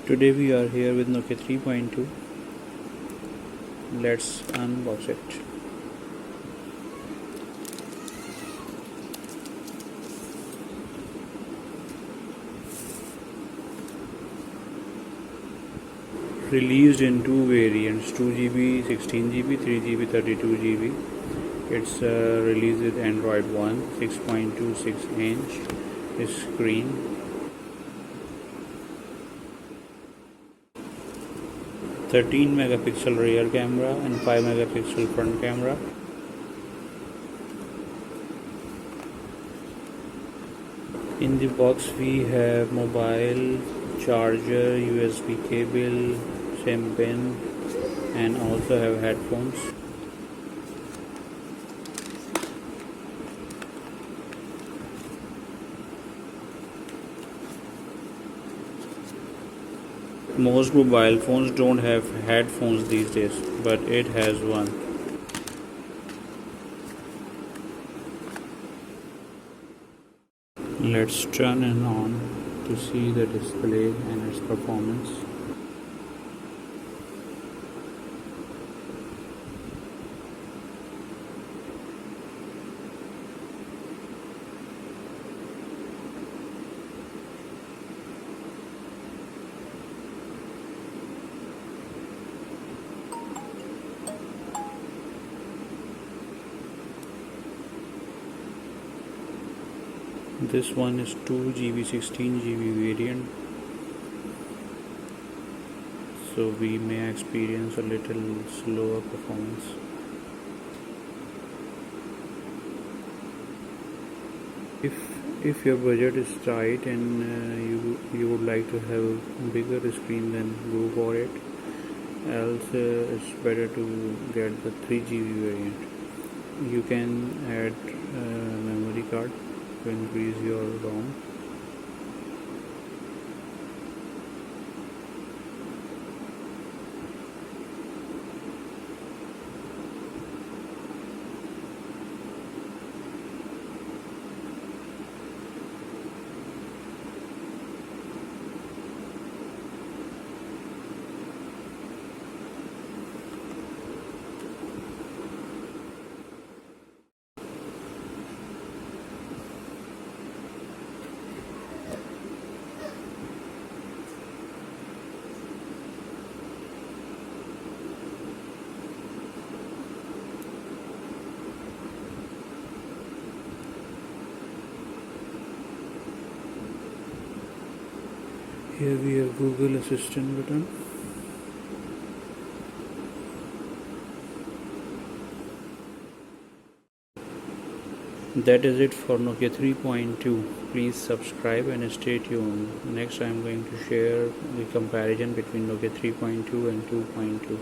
Today we are here with Nokia 3.2. Let's unbox it. Released in two variants, 2GB, 16GB, 3GB, 32GB. It's released with Android One, 6.26-inch screen. (13 megapixel rear camera and 5 megapixel front camera). In the box we have mobile, charger, USB cable, SIM pin, and also have headphones. Most mobile phones don't have headphones these days, but it has one. Let's turn it on to see the display and its performance. This one is 2GB 16GB variant, so we may experience a little slower performance. If your budget is tight and you would like to have a bigger screen, then go for it. Else it's better to get the 3GB variant. You can add memory card to increase your ROM. Here we have Google Assistant button. That is it for Nokia 3.2. Please subscribe and stay tuned. Next I am going to share the comparison between Nokia 3.2 and 2.2.